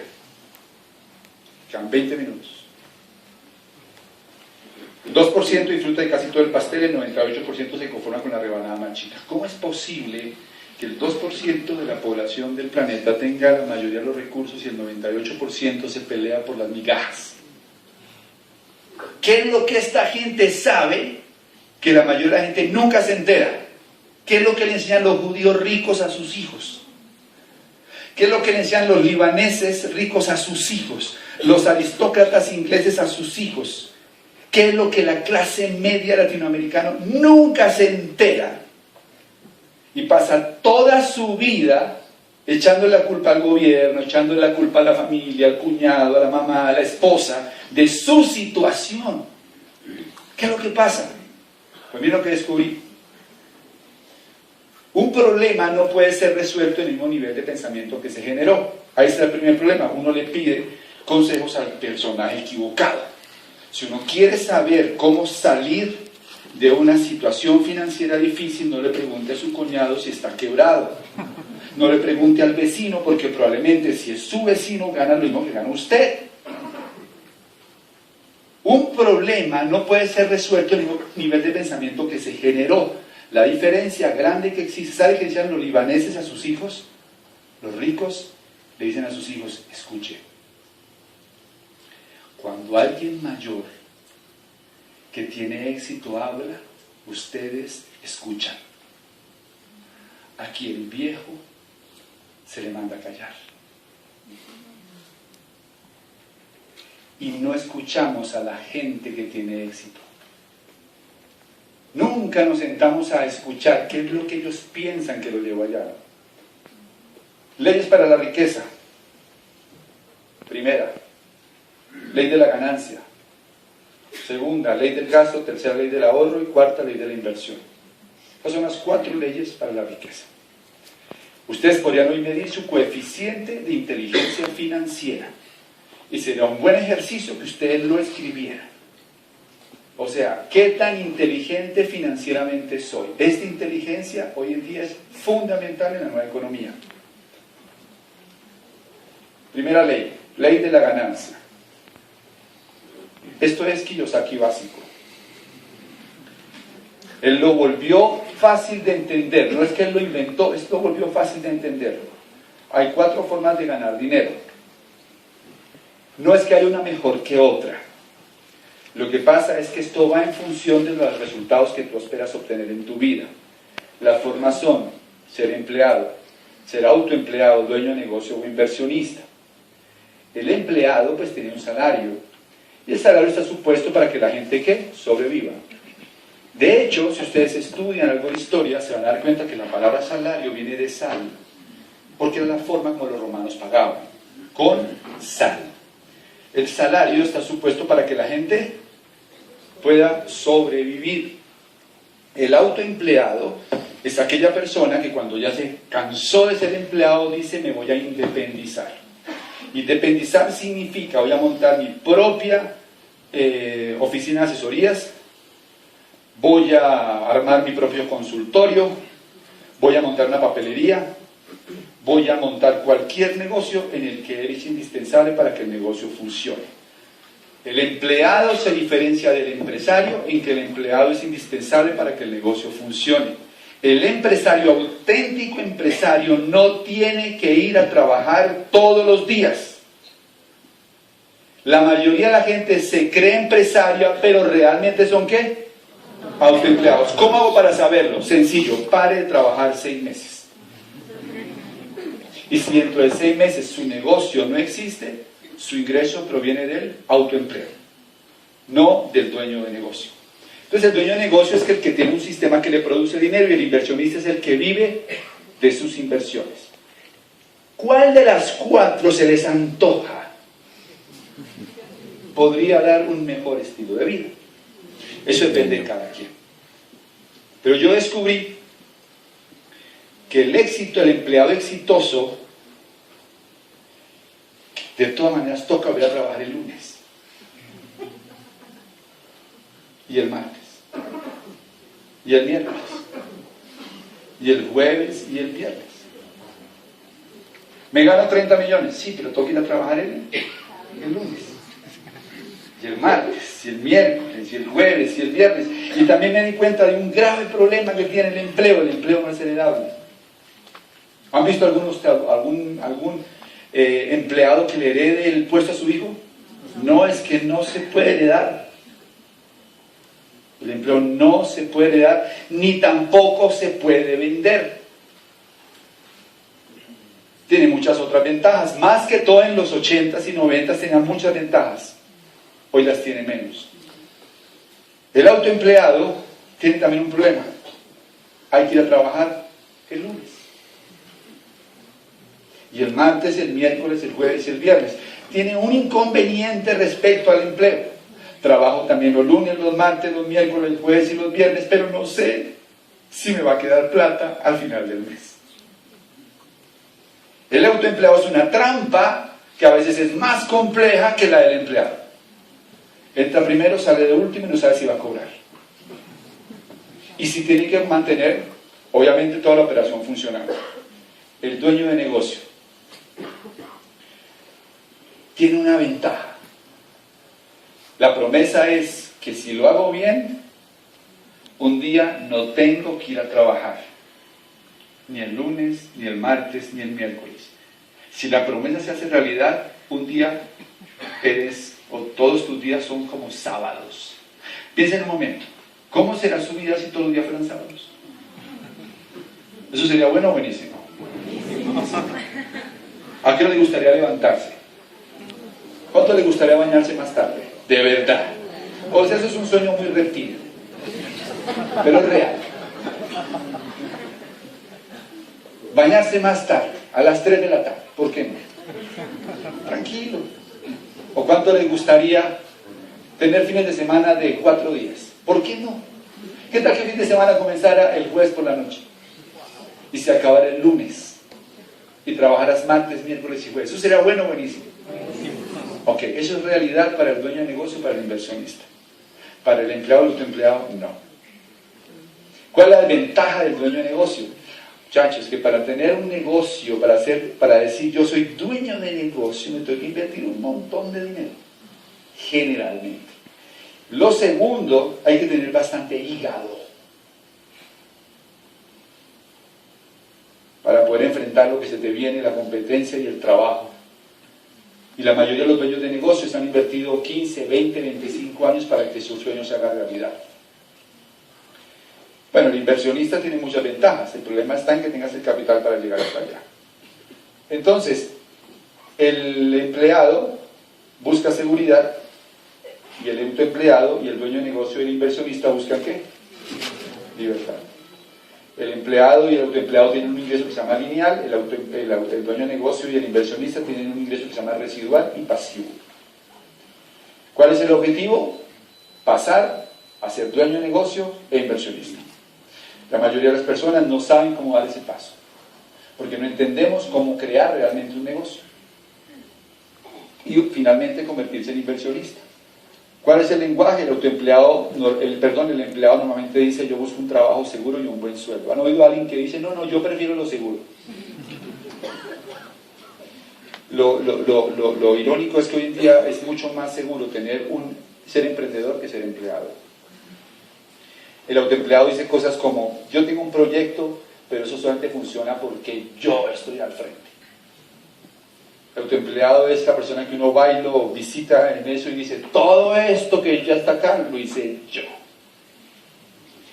Quedan 20 minutos. El 2% disfruta de casi todo el pastel, el 98% se conforma con la rebanada más chica. ¿Cómo es posible que el 2% de la población del planeta tenga la mayoría de los recursos y el 98% se pelea por las migajas? ¿Qué es lo que esta gente sabe que la mayoría de la gente nunca se entera? ¿Qué es lo que le enseñan los judíos ricos a sus hijos? ¿Qué es lo que le enseñan los libaneses ricos a sus hijos? Los aristócratas ingleses a sus hijos. ¿Qué es lo que la clase media latinoamericana nunca se entera? Y pasa toda su vida echándole la culpa al gobierno, echándole la culpa a la familia, al cuñado, a la mamá, a la esposa, de su situación. ¿Qué es lo que pasa? Pues mira lo que descubrí. Un problema no puede ser resuelto en el mismo nivel de pensamiento que se generó. Ahí está el primer problema. Uno le pide consejos al personaje equivocado. Si uno quiere saber cómo salir de una situación financiera difícil, no le pregunte a su cuñado si está quebrado. No le pregunte al vecino, porque probablemente si es su vecino gana lo mismo que gana usted. Un problema no puede ser resuelto en el mismo nivel de pensamiento que se generó. La diferencia grande que existe, ¿sabe qué decían los libaneses a sus hijos? Los ricos le dicen a sus hijos, escuche, cuando alguien mayor que tiene éxito habla, ustedes escuchan. Aquí el viejo se le manda a callar. Y no escuchamos a la gente que tiene éxito. Nunca nos sentamos a escuchar qué es lo que ellos piensan que lo llevó allá. Leyes para la riqueza. Primera, ley de la ganancia. Segunda, ley del gasto. Tercera, ley del ahorro. Y cuarta, ley de la inversión. Esas son las 4 leyes para la riqueza. Ustedes podrían hoy medir su coeficiente de inteligencia financiera. Y sería un buen ejercicio que ustedes lo escribieran. O sea, ¿qué tan inteligente financieramente soy? Esta inteligencia hoy en día es fundamental en la nueva economía. Primera ley, ley de la ganancia. Esto es Kiyosaki básico. Él lo volvió fácil de entender. No es que él lo inventó, esto lo volvió fácil de entender. Hay 4 formas de ganar dinero. No es que haya una mejor que otra. Lo que pasa es que esto va en función de los resultados que tú esperas obtener en tu vida. Las formas son ser empleado, ser autoempleado, dueño de negocio o inversionista. El empleado pues tiene un salario y el salario está supuesto para que la gente ¿qué? Sobreviva. De hecho, si ustedes estudian algo de historia se van a dar cuenta que la palabra salario viene de sal, porque era la forma como los romanos pagaban, con sal. El salario está supuesto para que la gente pueda sobrevivir. El autoempleado es aquella persona que cuando ya se cansó de ser empleado dice me voy a independizar. Independizar significa voy a montar mi propia oficina de asesorías, voy a armar mi propio consultorio, voy a montar una papelería, voy a montar cualquier negocio en el que eres indispensable para que el negocio funcione. El empleado se diferencia del empresario en que el empleado es indispensable para que el negocio funcione. El empresario, auténtico empresario, no tiene que ir a trabajar todos los días. La mayoría de la gente se cree empresaria, pero realmente son ¿qué? Autoempleados. ¿Cómo hago para saberlo? Sencillo, pare de trabajar 6 meses. Y si dentro de 6 meses su negocio no existe, su ingreso proviene del autoempleo, no del dueño de negocio. Entonces el dueño de negocio es el que tiene un sistema que le produce dinero y el inversionista es el que vive de sus inversiones. ¿Cuál de las 4 se les antoja? Podría dar un mejor estilo de vida. Eso depende de cada quien. Pero yo descubrí que el éxito, el empleado exitoso, de todas maneras toca volver a trabajar el lunes y el martes y el miércoles y el jueves y el viernes. ¿Me gano 30 millones? Sí, pero tengo que ir a trabajar el lunes y el martes y el miércoles y el jueves y el viernes. Y también me di cuenta de un grave problema que tiene el empleo no es heredable. ¿Han visto algún empleado que le herede el puesto a su hijo? No, es que no se puede heredar. El empleo no se puede heredar, ni tampoco se puede vender. Tiene muchas otras ventajas, más que todo en los 80s y 90s tenía muchas ventajas. Hoy las tiene menos. El autoempleado tiene también un problema. Hay que ir a trabajar el lunes. Y el martes, el miércoles, el jueves y el viernes. Tiene un inconveniente respecto al empleo. Trabajo también los lunes, los martes, los miércoles, el jueves y los viernes, pero no sé si me va a quedar plata al final del mes. El autoempleado es una trampa que a veces es más compleja que la del empleado. Entra primero, sale de último y no sabe si va a cobrar. Y si tiene que mantener, obviamente, toda la operación funcionando. El dueño de negocio tiene una ventaja. La promesa es que si lo hago bien, un día no tengo que ir a trabajar. Ni el lunes, ni el martes, ni el miércoles. Si la promesa se hace realidad, un día o todos tus días son como sábados. Piensa en un momento, ¿cómo será su vida si todos los días fueran sábados? ¿Eso sería bueno o buenísimo? ¿A qué le gustaría levantarse? ¿Cuánto le gustaría bañarse más tarde? De verdad. O sea, eso es un sueño muy reptil, pero es real. Bañarse más tarde, a las 3 de la tarde. ¿Por qué no? Tranquilo. ¿O cuánto les gustaría tener fines de semana de 4 días? ¿Por qué no? ¿Qué tal que el fin de semana comenzara el jueves por la noche? Y se acabara el lunes. Y trabajaras martes, miércoles y jueves. ¿Eso sería bueno o buenísimo? Ok, eso es realidad para el dueño de negocio y para el inversionista. Para el empleado o el autoempleado, no. ¿Cuál es la ventaja del dueño de negocio? Muchachos, que para tener un negocio, para decir yo soy dueño de negocio, me tengo que invertir un montón de dinero. Generalmente. Lo segundo, hay que tener bastante hígado para poder enfrentar lo que se te viene, la competencia y el trabajo. Y la mayoría de los dueños de negocios han invertido 15, 20, 25 años para que su sueño se haga realidad. Bueno, el inversionista tiene muchas ventajas. El problema está en que tengas el capital para llegar hasta allá. Entonces, el empleado busca seguridad y el autoempleado y el dueño de negocio y el inversionista buscan ¿qué? Libertad. El empleado y el autoempleado tienen un ingreso que se llama lineal, el dueño de negocio y el inversionista tienen un ingreso que se llama residual y pasivo. ¿Cuál es el objetivo? Pasar a ser dueño de negocio e inversionista. La mayoría de las personas no saben cómo dar ese paso, porque no entendemos cómo crear realmente un negocio y finalmente convertirse en inversionista. ¿Cuál es el lenguaje? El empleado normalmente dice yo busco un trabajo seguro y un buen sueldo. ¿Han oído a alguien que dice no, yo prefiero lo seguro? Lo irónico es que hoy en día es mucho más seguro ser emprendedor que ser empleado. El autoempleado dice cosas como yo tengo un proyecto, pero eso solamente funciona porque yo estoy al frente. El autoempleado es la persona que uno va y lo visita en eso y dice todo esto que ya está acá lo hice yo.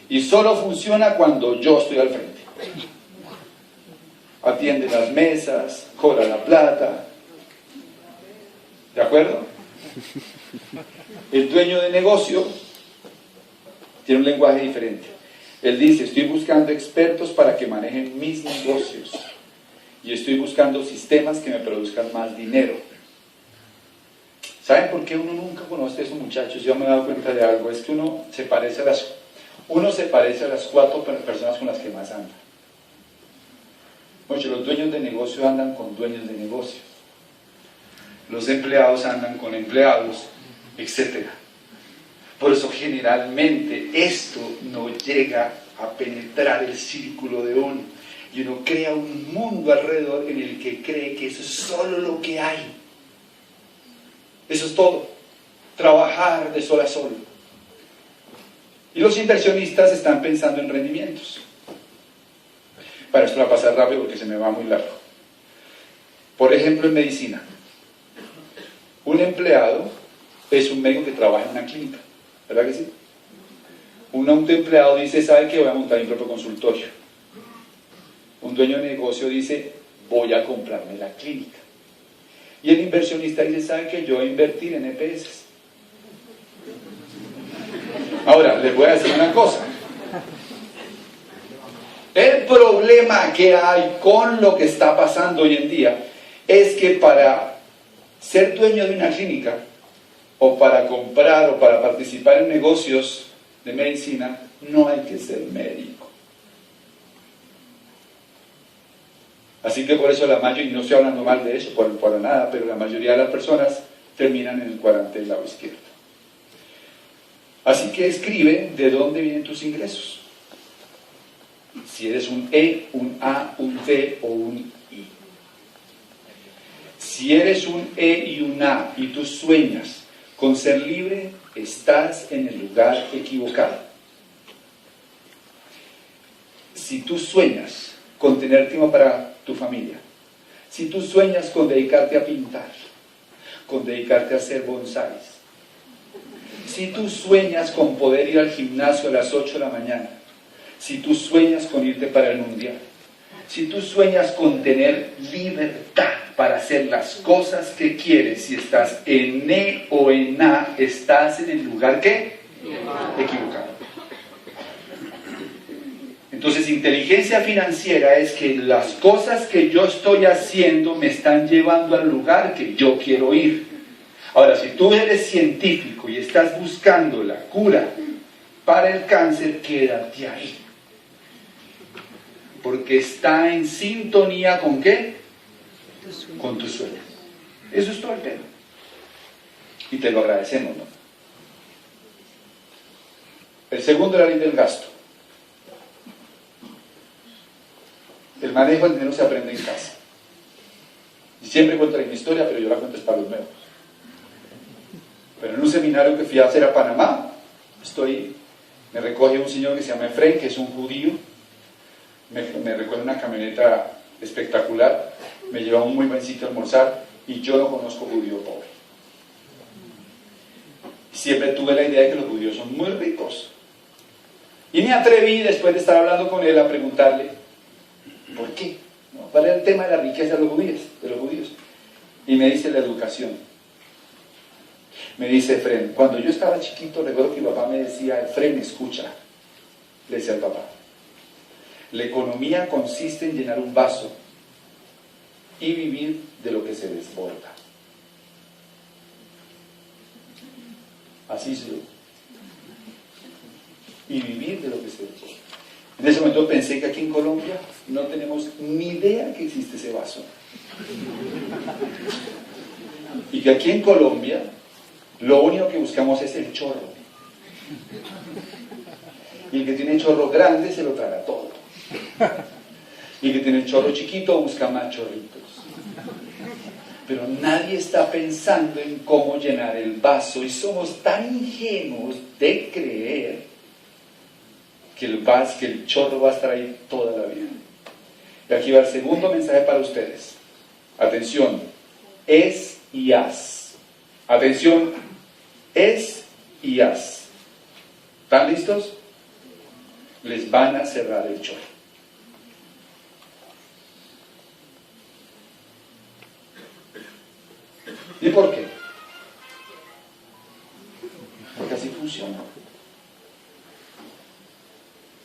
Y solo funciona cuando yo estoy al frente. Atiende las mesas, cobra la plata. ¿De acuerdo? El dueño de negocio tiene un lenguaje diferente. Él dice, estoy buscando expertos para que manejen mis negocios. Y estoy buscando sistemas que me produzcan más dinero. ¿Saben por qué uno nunca conoce a esos muchachos? Yo me he dado cuenta de algo. Es que uno se parece a las 4 personas con las que más anda. Muchos los dueños de negocio andan con dueños de negocio. Los empleados andan con empleados, etc. Por eso generalmente esto no llega a penetrar el círculo de uno. Y uno crea un mundo alrededor en el que cree que eso es solo lo que hay. Eso es todo. Trabajar de sol a sol. Y los inversionistas están pensando en rendimientos. Para esto va a pasar rápido porque se me va muy largo. Por ejemplo, en medicina. Un empleado es un médico que trabaja en una clínica. ¿Verdad que sí? Un autoempleado dice, ¿sabe qué? Voy a montar mi propio consultorio. Un dueño de negocio dice, voy a comprarme la clínica. Y el inversionista dice, ¿sabe qué? Yo voy a invertir en EPS. Ahora, les voy a decir una cosa. El problema que hay con lo que está pasando hoy en día es que para ser dueño de una clínica o para comprar o para participar en negocios de medicina no hay que ser médico. Así que por eso la mayoría, y no estoy hablando mal de eso para nada, pero la mayoría de las personas terminan en el cuadrante del lado izquierdo. Así que escribe de dónde vienen tus ingresos. Si eres un E, un A, un D o un I. Si eres un E y un A y tú sueñas con ser libre, estás en el lugar equivocado. Si tú sueñas con tener tiempo para tu familia, si tú sueñas con dedicarte a pintar, con dedicarte a hacer bonsáis, si tú sueñas con poder ir al gimnasio a las 8 de la mañana, si tú sueñas con irte para el mundial, si tú sueñas con tener libertad para hacer las cosas que quieres, si estás en E o en A, estás en el lugar ¿qué? Equivocado. Entonces, inteligencia financiera es que las cosas que yo estoy haciendo me están llevando al lugar que yo quiero ir. Ahora, si tú eres científico y estás buscando la cura para el cáncer, quédate ahí. Porque está en sintonía ¿con qué? Con tu sueño. Eso es todo el tema. Y te lo agradecemos, ¿no? El segundo es la ley del gasto. El manejo del dinero se aprende en casa. Y siempre cuento la misma historia, pero yo la cuento para los nuevos. Pero en un seminario que fui a hacer a Panamá, me recoge un señor que se llama Efraín, que es un judío, me recoge una camioneta espectacular, me lleva a un muy buen sitio a almorzar, y yo no conozco judío pobre. Siempre tuve la idea de que los judíos son muy ricos. Y me atreví, después de estar hablando con él, a preguntarle, ¿por qué? ¿Cuál era el tema de la riqueza de los judíos? Y me dice la educación. Me dice Efraín, cuando yo estaba chiquito, recuerdo que mi papá me decía, Efraín, escucha, le decía al papá, la economía consiste en llenar un vaso y vivir de lo que se desborda. Así se lo. Y vivir de lo que se desborda. En ese momento pensé que aquí en Colombia no tenemos ni idea que existe ese vaso. Y que aquí en Colombia lo único que buscamos es el chorro. Y el que tiene chorro grande se lo traga todo. Y el que tiene chorro chiquito busca más chorritos. Pero nadie está pensando en cómo llenar el vaso y somos tan ingenuos de creer que el chorro va a estar ahí toda la vida. Y aquí va el segundo mensaje para ustedes. Atención, es y haz. Atención, es y haz. ¿Están listos? Les van a cerrar el chorro. ¿Y por qué? Porque así funciona.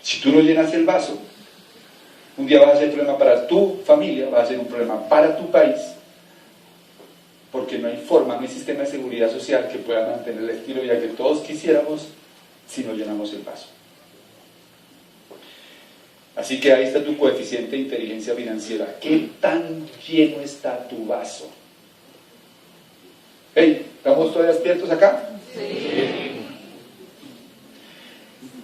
Si tú no llenas el vaso, un día vas a ser un problema para tu familia, vas a ser un problema para tu país, porque no hay forma, no hay sistema de seguridad social que pueda mantener el estilo de vida que todos quisiéramos si no llenamos el vaso. Así que ahí está tu coeficiente de inteligencia financiera. ¿Qué tan lleno está tu vaso? Hey, ¿estamos todavía despiertos acá? Sí.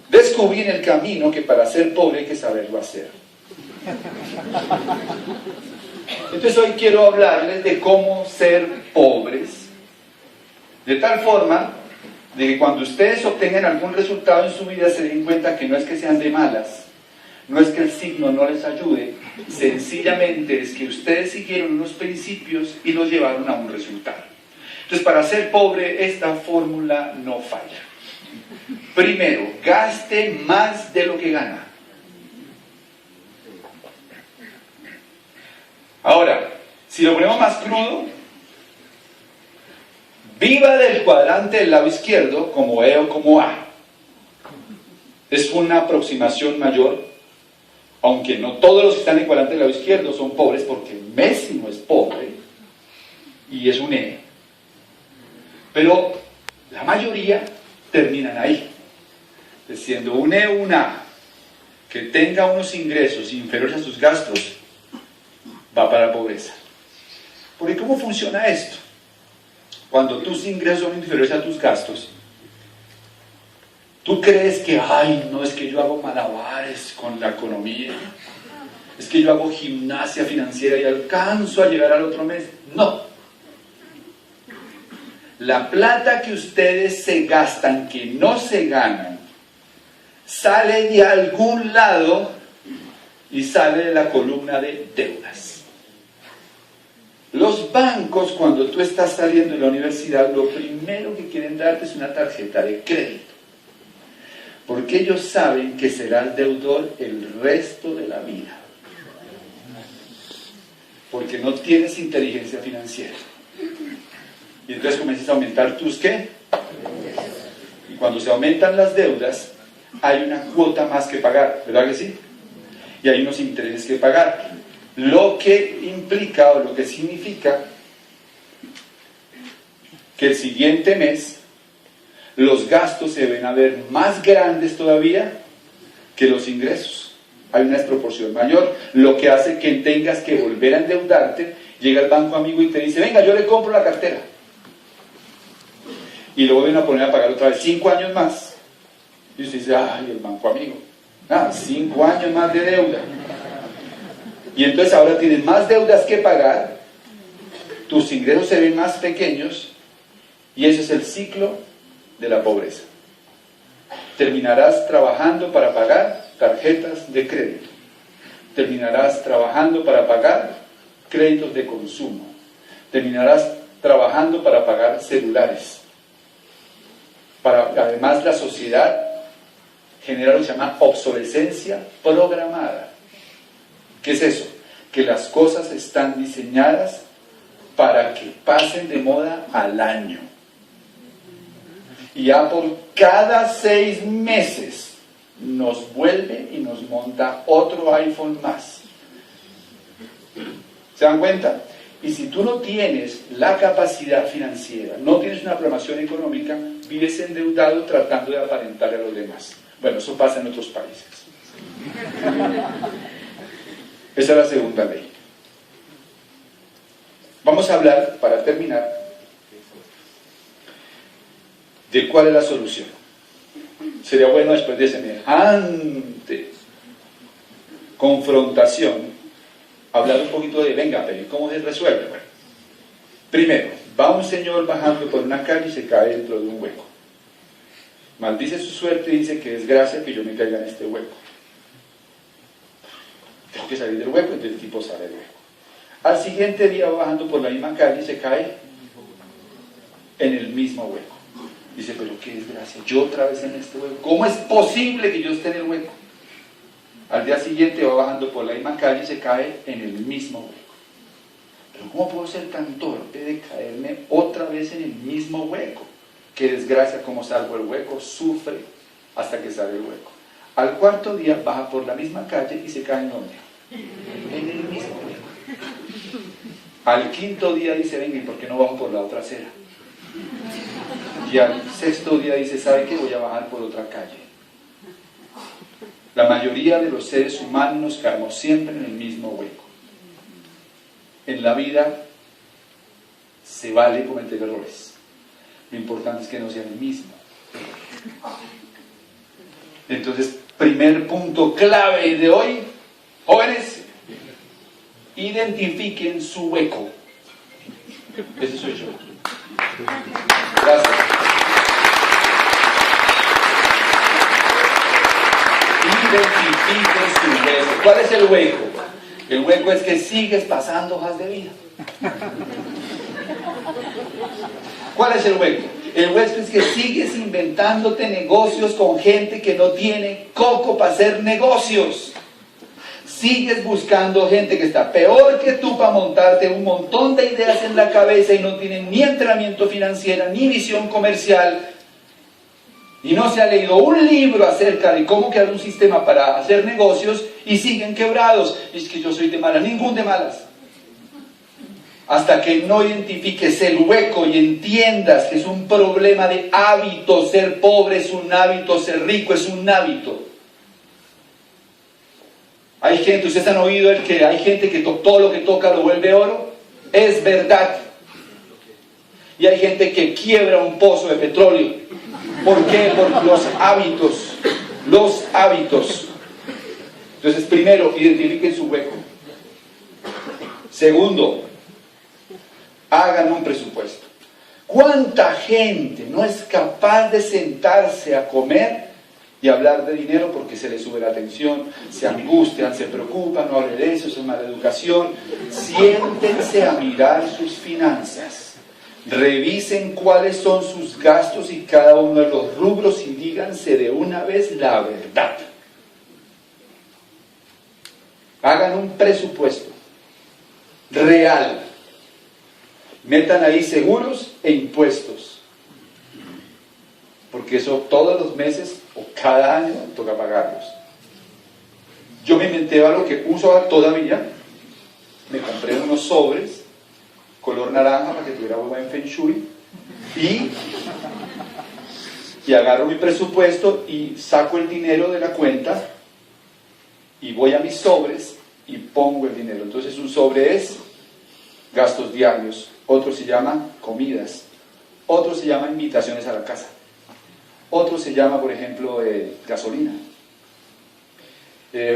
Descubrí en el camino que para ser pobre hay que saberlo hacer. Entonces hoy quiero hablarles de cómo ser pobres, de tal forma de que cuando ustedes obtengan algún resultado en su vida se den cuenta que no es que sean de malas, no es que el signo no les ayude, sencillamente es que ustedes siguieron unos principios y los llevaron a un resultado. Entonces, para ser pobre, esta fórmula no falla. Primero, gaste más de lo que gana. Ahora, si lo ponemos más crudo, viva del cuadrante del lado izquierdo como E o como A. Es una aproximación mayor, aunque no todos los que están en cuadrante del lado izquierdo son pobres, porque Messi no es pobre, y es un E. Pero la mayoría terminan ahí, siendo un E o un A, que tenga unos ingresos inferiores a sus gastos, va para la pobreza. Porque ¿cómo funciona esto? Cuando tus ingresos son inferiores a tus gastos, tú crees que, ay, no, es que yo hago malabares con la economía, es que yo hago gimnasia financiera y alcanzo a llegar al otro mes. No. La plata que ustedes se gastan, que no se ganan, sale de algún lado y sale de la columna de deudas. Los bancos, cuando tú estás saliendo de la universidad, lo primero que quieren darte es una tarjeta de crédito. Porque ellos saben que serás deudor el resto de la vida. Porque no tienes inteligencia financiera. Y entonces comienzas a aumentar tus ¿qué? Y cuando se aumentan las deudas, hay una cuota más que pagar, ¿verdad que sí? Y hay unos intereses que pagar. Lo que implica o lo que significa que el siguiente mes los gastos se ven a ver más grandes todavía que los ingresos. Hay una desproporción mayor, lo que hace que tengas que volver a endeudarte. Llega el banco amigo y te dice, venga, yo le compro la cartera. Y lo vuelven a poner a pagar otra vez 5 años más. Y usted dice, ay, el banco amigo. 5 años más de deuda. Y entonces ahora tienes más deudas que pagar, tus ingresos se ven más pequeños, y ese es el ciclo de la pobreza. Terminarás trabajando para pagar tarjetas de crédito. Terminarás trabajando para pagar créditos de consumo. Terminarás trabajando para pagar celulares. Además, la sociedad genera lo que se llama obsolescencia programada. ¿Qué es eso? Que las cosas están diseñadas para que pasen de moda al año. Y Apple cada 6 meses nos vuelve y nos monta otro iPhone más. ¿Se dan cuenta? Y si tú no tienes la capacidad financiera, no tienes una programación económica, vives endeudado tratando de aparentar a los demás. Bueno, eso pasa en otros países. Esa es la segunda ley. Vamos a hablar, para terminar, de cuál es la solución. Sería bueno, después de semejante confrontación, hablar un poquito de, venga, pero ¿cómo se resuelve? Bueno, primero, va un señor bajando por una calle y se cae dentro de un hueco. Maldice su suerte y dice que desgracia que yo me caiga en este hueco. Tengo que salir del hueco, entonces el tipo sale del hueco. Al siguiente día va bajando por la misma calle y se cae en el mismo hueco. Dice, pero qué desgracia, yo otra vez en este hueco. ¿Cómo es posible que yo esté en el hueco? Al día siguiente va bajando por la misma calle y se cae en el mismo hueco. Pero ¿cómo puedo ser tan torpe de caerme otra vez en el mismo hueco? Qué desgracia, cómo salgo del hueco, sufre hasta que sale del hueco. Al cuarto día baja por la misma calle y se cae en donde? En el mismo hueco. Al quinto día dice, venga, ¿y por qué no bajo por la otra acera? Y al sexto día dice, ¿sabe qué? Voy a bajar por otra calle. La mayoría de los seres humanos nos caemos siempre en el mismo hueco. En la vida se vale cometer errores. Lo importante es que no sean el mismo. Entonces, primer punto clave de hoy, jóvenes, identifiquen su hueco. Ese soy yo. Gracias. Identifiquen su hueco. ¿Cuál es el hueco? El hueco es que sigues pasando hojas de vida. ¿Cuál es el hueco? El hueco es que sigues inventándote negocios con gente que no tiene coco para hacer negocios. Sigues buscando gente que está peor que tú para montarte un montón de ideas en la cabeza y no tienen ni entrenamiento financiero, ni visión comercial. y no se ha leído un libro acerca de cómo crear un sistema para hacer negocios y siguen quebrados. Es que yo soy de malas, ningún de malas. Hasta que no identifiques el hueco y entiendas que es un problema de hábito, ser pobre es un hábito, ser rico es un hábito. Hay gente, ustedes han oído el que hay gente que todo lo que toca lo vuelve oro. Es verdad. Y hay gente que quiebra un pozo de petróleo. ¿Por qué? Por los hábitos. Los hábitos. Entonces, primero, identifiquen su hueco. Segundo, hagan un presupuesto. ¿Cuánta gente no es capaz de sentarse a comer y hablar de dinero porque se les sube la tensión, se angustian, se preocupan, no hablen de eso, es mala educación? Siéntense a mirar sus finanzas. Revisen cuáles son sus gastos y cada uno de los rubros y díganse de una vez la verdad. Hagan un presupuesto real. Metan ahí seguros e impuestos. Porque eso todos los meses o cada año toca pagarlos. Yo me inventé algo que uso todavía. Me compré unos sobres color naranja para que tuviera buen feng shui y agarro mi presupuesto y saco el dinero de la cuenta y voy a mis sobres y pongo el dinero. Entonces un sobre es gastos diarios, otro se llama comidas, otro se llama invitaciones a la casa, otro se llama, por ejemplo, gasolina,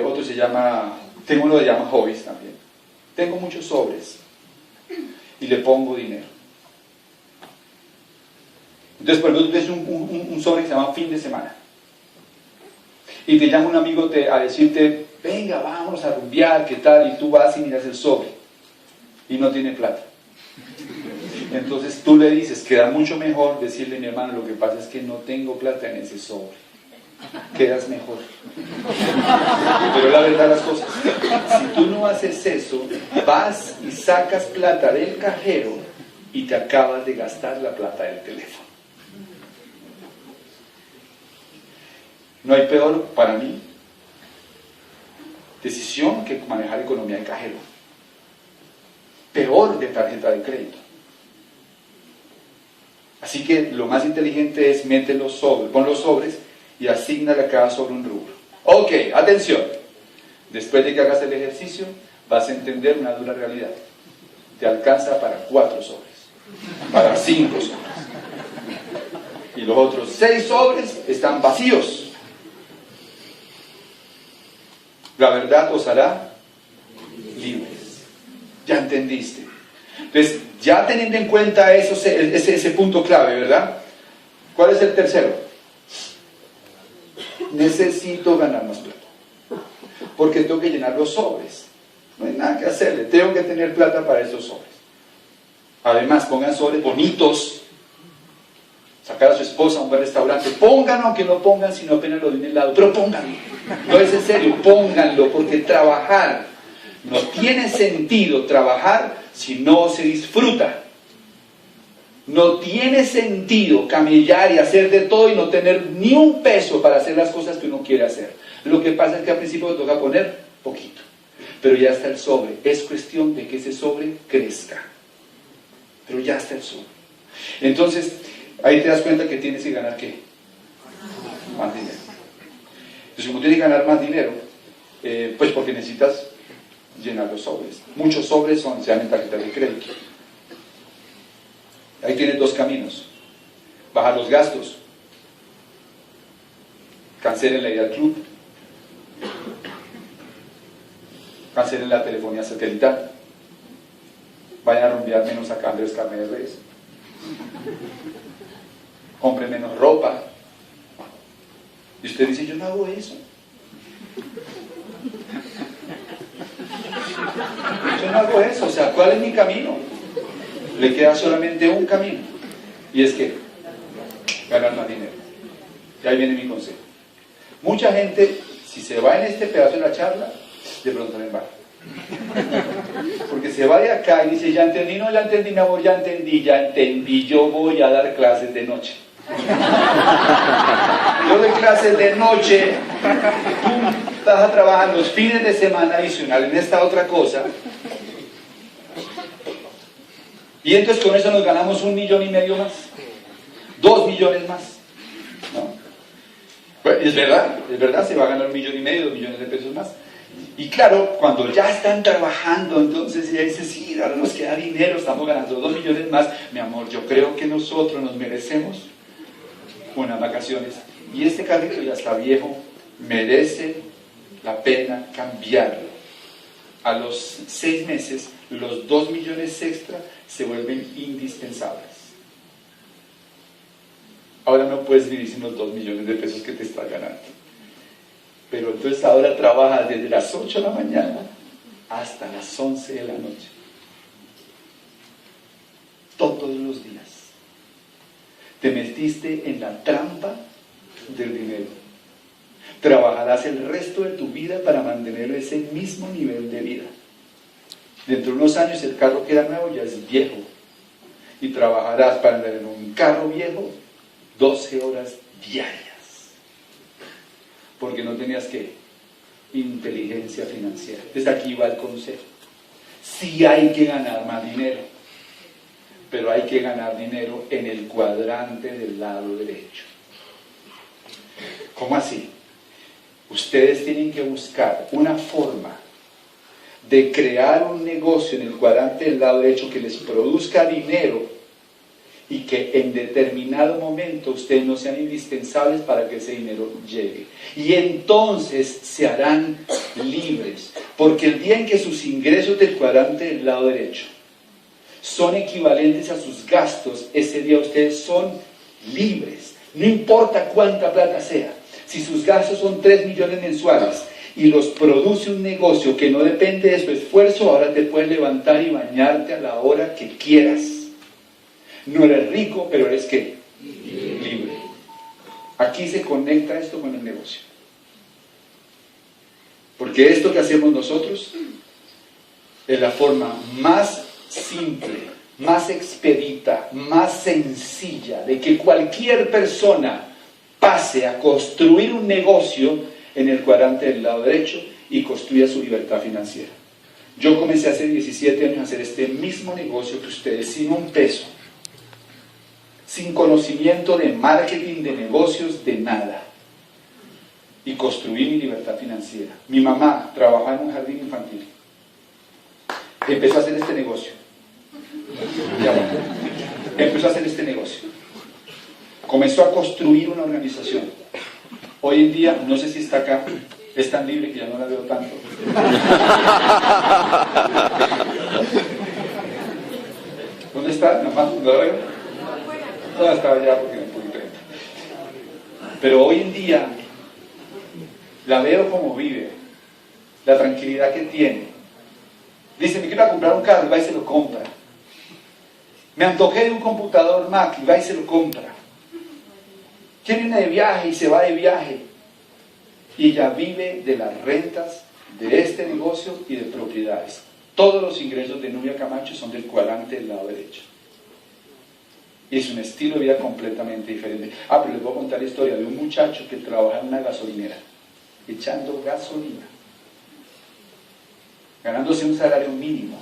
otro se llama, tengo uno que se llama hobbies también. Tengo muchos sobres y le pongo dinero. Entonces, por ejemplo, tú tienes un sobre que se llama fin de semana y te llama un amigo a decirte, venga, vamos a rumbear, ¿qué tal? Y tú vas y miras el sobre y no tiene plata. Entonces tú le dices, queda mucho mejor decirle, mi hermano, lo que pasa es que no tengo plata en ese sobre. Quedas mejor. Pero la verdad las cosas, si tú no haces eso, vas y sacas plata del cajero y te acabas de gastar la plata del teléfono. No hay peor para mí decisión que manejar economía de cajero. Peor de tarjeta de crédito. Así que lo más inteligente es meter los sobres, pon los sobres y asignale a cada sobre un rubro. Ok, atención. Después de que hagas el ejercicio, vas a entender una dura realidad. Te alcanza para 4 sobres, para 5 sobres. Y los otros 6 sobres están vacíos. La verdad os hará libres. Ya entendiste. Entonces, ya teniendo en cuenta eso, ese punto clave, ¿verdad? ¿Cuál es el tercero? Necesito ganar más plata. Porque tengo que llenar los sobres. No hay nada que hacerle. Tengo que tener plata para esos sobres. Además, pongan sobres bonitos. Sacar a su esposa a un buen restaurante. Pónganlo, aunque no pongan, sino apenas lo de un helado. Pero pónganlo. No es en serio, pónganlo. Porque trabajar, no tiene sentido trabajar si no se disfruta. No tiene sentido camellar y hacer de todo y no tener ni un peso para hacer las cosas que uno quiere hacer. Lo que pasa es que al principio toca poner poquito, pero ya está el sobre. Es cuestión de que ese sobre crezca, pero ya está el sobre. Entonces, ahí te das cuenta que tienes que ganar ¿qué? Más dinero. Entonces, como tienes que ganar más dinero, pues porque necesitas llenar los sobres. Muchos sobres se dan en tarjetas de crédito. Ahí tienes 2 caminos. Bajar los gastos. Cancelen la ida al club. Cancelen la telefonía satelital. Vayan a rumbear menos acá Andrés Carne de Reyes. Compren menos ropa. Y usted dice, yo no hago eso. Yo no hago eso. O sea, ¿cuál es mi camino? Le queda solamente un camino, y es que ganar más dinero. Y ahí viene mi consejo. Mucha gente, si se va en este pedazo de la charla, de pronto le va. Porque se va de acá y dice, ya entendí, no, ya entendí, mi amor, ya entendí, yo voy a dar clases de noche. Yo doy clases de noche, tú vas a trabajar los fines de semana adicional en esta otra cosa. Y entonces con eso nos ganamos 1,5 millones más, 2 millones más. ¿No? Pues es verdad, se va a ganar 1,5 millones, 2 millones de pesos más. Y claro, cuando ya están trabajando, entonces ella dice, sí, ahora nos queda dinero, estamos ganando 2 millones más. Mi amor, yo creo que nosotros nos merecemos unas vacaciones. Y este carrito ya está viejo, merece la pena cambiarlo. A los 6 meses, los 2 millones extra se vuelven indispensables. Ahora no puedes vivir sin los 2 millones de pesos que te estás ganando. Pero entonces ahora trabajas desde las 8 de la mañana hasta las 11 de la noche. Todos los días. Te metiste en la trampa del dinero. Trabajarás el resto de tu vida para mantener ese mismo nivel de vida. Dentro de unos años el carro que era nuevo ya es viejo. Y trabajarás para andar en un carro viejo 12 horas diarias. Porque no tenías que inteligencia financiera. Desde aquí va el consejo. Sí hay que ganar más dinero, pero hay que ganar dinero en el cuadrante del lado derecho. ¿Cómo así? Ustedes tienen que buscar una forma de crear un negocio en el cuadrante del lado derecho que les produzca dinero y que en determinado momento ustedes no sean indispensables para que ese dinero llegue. Y entonces se harán libres, porque el día en que sus ingresos del cuadrante del lado derecho son equivalentes a sus gastos, ese día ustedes son libres, no importa cuánta plata sea. Si sus gastos son 3 millones mensuales y los produce un negocio que no depende de su esfuerzo, ahora te puedes levantar y bañarte a la hora que quieras. No eres rico, pero eres ¿qué? Libre. Aquí se conecta esto con el negocio. Porque esto que hacemos nosotros es la forma más simple, más expedita, más sencilla de que cualquier persona pase a construir un negocio en el cuadrante del lado derecho y construya su libertad financiera. Yo comencé hace 17 años a hacer este mismo negocio que ustedes, sin un peso, sin conocimiento de marketing, de negocios, de nada. Y construí mi libertad financiera. Mi mamá trabajaba en un jardín infantil. Empezó a hacer este negocio. Empezó a hacer este negocio. Comenzó a construir una organización. Hoy en día, no sé si está acá, es tan libre que ya no la veo tanto. ¿Dónde está? ¿No la veo? No, estaba allá porque era un poquito lenta. Pero hoy en día la veo como vive, la tranquilidad que tiene. Dice, me quiero comprar un carro, y va y se lo compra. Me antojé de un computador Mac, y va y se lo compra. Quiere irme de viaje y se va de viaje. Y ella vive de las rentas de este negocio y de propiedades. Todos los ingresos de Nubia Camacho son del cuadrante del lado derecho. Y es un estilo de vida completamente diferente. Pero les voy a contar la historia de un muchacho que trabaja en una gasolinera, echando gasolina, ganándose un salario mínimo.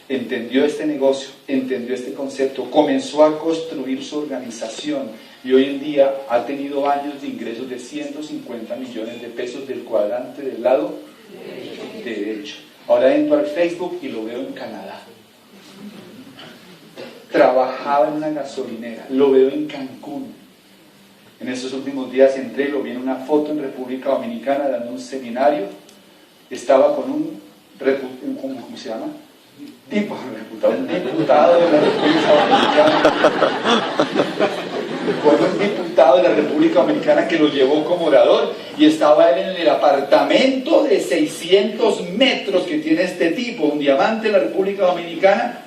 Entendió este negocio, entendió este concepto, comenzó a construir su organización y hoy en día ha tenido años de ingresos de 150 millones de pesos del cuadrante del lado derecho. Ahora entro al Facebook y lo veo en Canadá. Trabajaba en una gasolinera, lo veo en Cancún. En estos últimos días entré, lo vi en una foto en República Dominicana dando un seminario. Estaba con un ¿cómo se llama? Un diputado de la República Dominicana. Con un diputado de la República Dominicana que lo llevó como orador y estaba él en el apartamento de 600 metros que tiene este tipo, un diamante de la República Dominicana.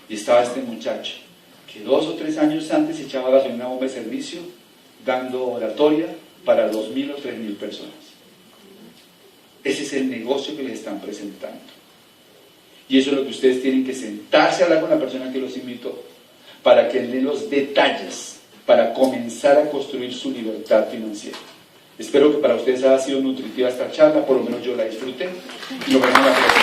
Y estaba este muchacho, que 2 o 3 años antes echaba gasolina en una bomba de servicio, dando oratoria para 2.000 o 3.000 personas. Ese es el negocio que les están presentando. Y eso es lo que ustedes tienen que sentarse a hablar con la persona que los invitó. para que él dé los detalles para comenzar a construir su libertad financiera. Espero que para ustedes haya sido nutritiva esta charla, por lo menos yo la disfruté. Y nos vemos la próxima.